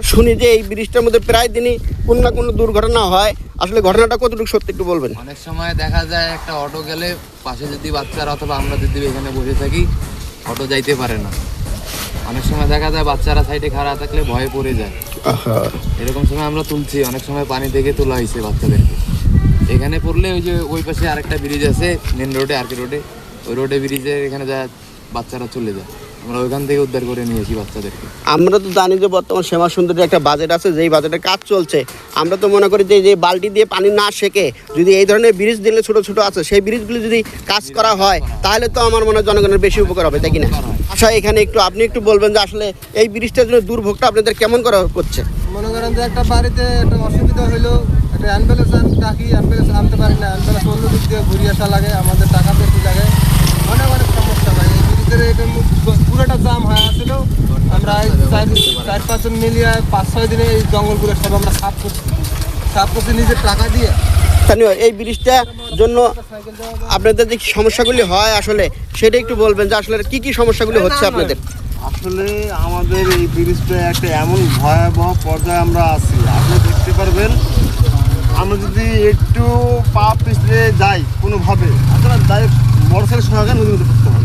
শুনি যে এই ব্রিজটার মধ্যে প্রায় দিনই কোনো না কোনো দুর্ঘটনা হয়, আসলে ঘটনাটা কতটুকু সত্যি একটু বলবেন? অনেক সময় দেখা যায় একটা অটো গেলে পাশে যদি বাচ্চারা অথবা আমরা যদি এখানে বসে থাকি অটো যাইতে পারে না। অনেক সময় দেখা যায় বাচ্চারা সাইডে খাড়া থাকলে ভয়ে পড়ে যায়। এরকম সময় আমরা তুলছি, অনেক সময় পানি থেকে তোলা হয়েছে বাচ্চাদেরকে। এখানে পড়লে ওই যে ওই পাশে আরেকটা ব্রিজ আছে মেন রোডে, আরকে রোডে, ওই রোডে ব্রিজে এখানে যা বাচ্চারা চলে যায়, আমরা ওইখান থেকে উদ্ধার করে নিয়েছি বাচ্চাদেরকে। আমরা তো জানি যে বর্তমান শ্যামা সুন্দরী একটা বাজেট আছে, যেই বাজেটের কাজ চলছে। আমরা তো মনে করি যে যে বালতি দিয়ে পানি না সেকে যদি এই ধরনের ব্রিজ দিলে ছোট ছোট আছে সেই ব্রিজগুলি যদি কাজ করা হয় তাহলে তো আমার মনে হয় জনগণের বেশি উপকার হবে, তাই কিনা? আচ্ছা, এখানে একটু আপনি একটু বলবেন যে আসলে এই ব্রিজটার জন্য দুর্ভোগটা আপনাদের কেমন করা করছে? মনে করেন যে একটা বাড়িতে একটা অসুবিধা হইলো, একটা অ্যাম্বুলেন্স ডাকি, অ্যাম্বুলেন্স আনতে পারি না, অ্যাম্বুলেন্স অন্য দিক দিয়ে ঘুরিয়ে আসা লাগে, আমাদের টাকা বেশি লাগে, অনেক অনেক সমস্যা হয়। এই ব্রিজের এটা পুরোটা জাম হয়ে আসছিল। আমরা 4-5 জন মিলিয়ে 5-6 দিনে এই জঙ্গলগুলো সব আমরা সাফ করছি নিজের টাকা দিয়ে। স্থানীয় এই ব্রিজটার জন্য আপনাদের যে সমস্যাগুলি হয় আসলে সেটা একটু বলবেন যে আসলে কি কি সমস্যাগুলি হচ্ছে আপনাদের? আসলে আমাদের এই ব্রিজটা একটা এমন ভয়াবহ পর্যায়ে আমরা আছি, আপনি দেখতে পারবেন। আমরা যদি একটু পা পিছলে যাই কোনোভাবে, আসলে ডাইরেক্ট মোটরসাইকেল সহকারে নদীর মধ্যে পড়তে হবে।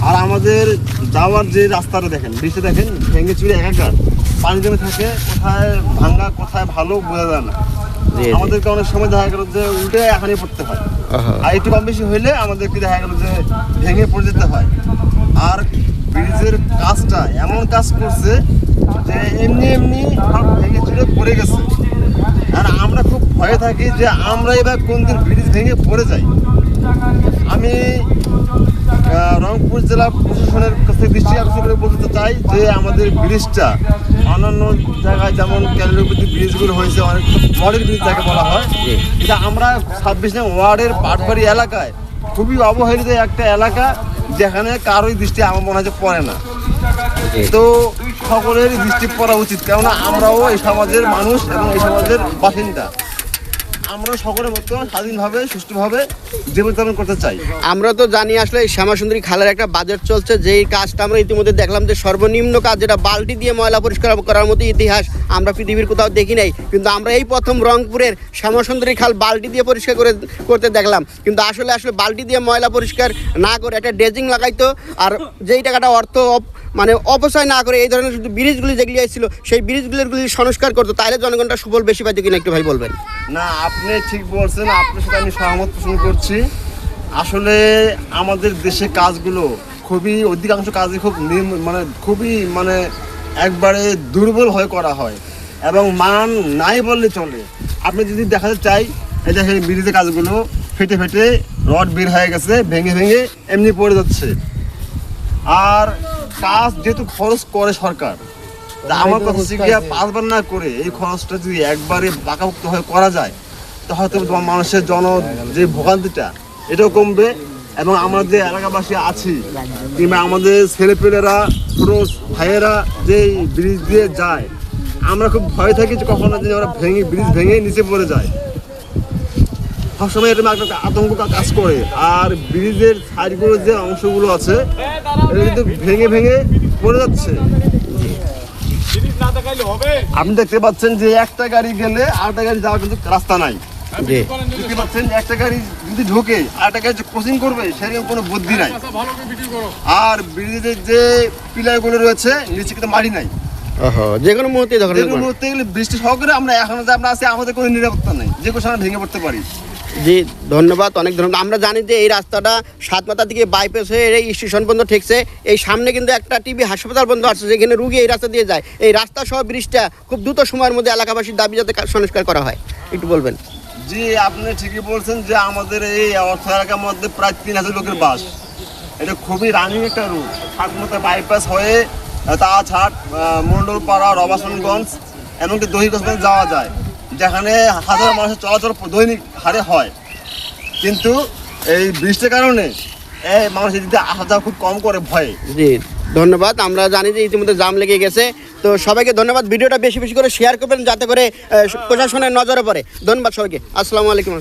আর আমাদের যাওয়ার যে রাস্তাটা দেখেন, ব্রিজটা দেখেন ভেঙে চুরে একাকার, পানি জমে থাকে, কোথায় ভাঙ্গা কোথায় ভালো বোঝা যায় না। আমাদেরকে অনেক সময় দেখা গেল যে উল্টে এখানে পড়তে হয়, আর একটু কম বেশি হইলে আমাদেরকে দেখা গেল যে ভেঙে পড়ে যেতে হয়। আর ব্রিজের কাজটা এমন কাজ করছে যে এমনি এমনি সব ভেঙে চুরে পড়ে গেছে। আর আমরা খুব ভয়ে থাকি যে আমরা এবার কোন দিন ব্রিজ ভেঙে পড়ে যাই। আমি রংপুর জেলা প্রশাসনের কাছে দৃষ্টি আকর্ষণ করে বলতে চাই যে আমাদের ব্রিজটা অন্যান্য জায়গায় যেমন ক্যালোরিপতি ব্রিজগুলো হয়েছে, অনেক ওয়ার্ডের ব্রিজ যাকে বলা হয়, এটা আমরা 26 নং ওয়ার্ডের পাটবাড়ি এলাকায় খুবই অবহেলিত একটা এলাকা, যেখানে কারোই দৃষ্টি আমার মনে হয় যে পড়ে না। তো সকলেরই দৃষ্টি পড়া উচিত, কেননা আমরাও এই সমাজের মানুষ এবং এই সমাজের বাসিন্দা। আমরা সকলের মতো স্বাধীনভাবে সুষ্ঠুভাবে জীবনযাপন করতে চাই। আমরা তো জানি আসলে এই শ্যামাসুন্দরী খালের একটা বাজেট চলছে, যেই কাজটা আমরা ইতিমধ্যে দেখলাম যে সর্বনিম্ন কাজ যেটা বালতি দিয়ে ময়লা পরিষ্কার করার মতো ইতিহাস আমরা পৃথিবীর কোথাও দেখি নাই। কিন্তু আমরা এই প্রথম রংপুরের শ্যামাসুন্দরী খাল বালতি দিয়ে পরিষ্কার করতে দেখলাম। কিন্তু আসলে বালতি দিয়ে ময়লা পরিষ্কার না করে একটা ড্রেজিং লাগাইতো, আর যেই টাকাটা অর্থ মানে অপচয় না করে এই ধরনের শুধু ব্রিজগুলি যেগুলি ছিল সেই ব্রিজগুলিগুলি সংস্কার করতো, তাহলে জনগণটা সুফল বেশি পাইতো কিনা একটু ভাই বলবেন? না, আপনি ঠিক বলছেন, আপনার সাথে আমি সহমত পোষণ করছি। আসলে আমাদের দেশে কাজগুলো খুবই অধিকাংশ কাজই খুবই একবারে দুর্বল হয়ে করা হয় এবং মান নাই বললে চলে। আপনি যদি দেখাতে চাই, এই যে সেই ব্রিজের কাজগুলো ফেটে ফেটে রড বের হয়ে গেছে, ভেঙে ভেঙে এমনি পড়ে যাচ্ছে। আর কাজ যেহেতু খরচ করে সরকার, আমার কথা হচ্ছে গিয়ে 5 বার না করে এই খরচটা যদি একবারে পাকাপোক্ত হয়ে করা যায়, তো হয়তো মানুষের যে ভোগান্তিটা এটাও কমবে। এবং আমরা যে এলাকাবাসী আছি কিংবা আমাদের ছেলেপেলেরা ছোট ভাইয়েরা যে ব্রিজ দিয়ে যায়, আমরা খুব ভয় থাকি যে কখনো যদি আমরা ব্রিজ ভেঙে নিচে পড়ে যায়। সবসময় এটা একটা আতঙ্ক কাজ করে। আর ব্রিজের সাইডগুলো যে অংশগুলো আছে এটা কিন্তু ভেঙে ভেঙে পড়ে যাচ্ছে। আপনি দেখতে পাচ্ছেন যে একটা গাড়ি গেলে আরেকটা গাড়ি যাওয়ার কিন্তু রাস্তা নাই। দেখতে পাচ্ছেন একটা গাড়ি যদি ঢোকে আরেকটা গাড়ি ক্রসিং করবে সেরকম কোনো বুদ্ধি নাই। আর ব্রিজের যে পিলারগুলো রয়েছে নিচে কিন্তু মাটি নাই, যে কোনো মুহূর্তে গেলে বৃষ্টি সহকারে আমরা এখনো যে আমরা আছি, আমাদের কোনো নিরাপত্তা নেই, যে কোনো সময় ভেঙে পড়তে পারি। জি ধন্যবাদ, অনেক ধন্যবাদ। আমরা জানি যে এই রাস্তাটা সাতমাথা থেকে বাইপাস হয়ে এই স্টেশন পর্যন্ত ঠেকছে। এই সামনে কিন্তু একটা টিবি হাসপাতাল বন্ধ আছে, যেখানে রুগী এই রাস্তা দিয়ে যায়। এই রাস্তা সহ ব্রিজটা খুব দ্রুত সময়ের মধ্যে এলাকাবাসীর দাবি যাতে সংস্কার করা হয়, একটু বলবেন? জি, আপনি ঠিকই বলছেন যে আমাদের এই অর্থ এলাকার মধ্যে প্রায় 3000 লোকের বাস। এটা খুবই রানিং একটা রুট, সাতমাথা বাইপাস হয়ে তাছাড় মন্ডলপাড়া, রবাসনগঞ্জ এমনকি দহিগঞ্জ যাওয়া যায়, যেখানে হাজার মানুষের চলাচল দৈনিক হারে হয়। কিন্তু এই বৃষ্টির কারণে মানুষ এদিকে আসা যাওয়া খুব কম করে ভয়ে। জি ধন্যবাদ। আমরা জানি যে ইতিমধ্যে জাম লেগে গেছে, তো সবাইকে ধন্যবাদ। ভিডিওটা বেশি বেশি করে শেয়ার করবেন যাতে করে প্রশাসনের নজরে পড়ে। ধন্যবাদ সবাইকে। আসসালামু আলাইকুম।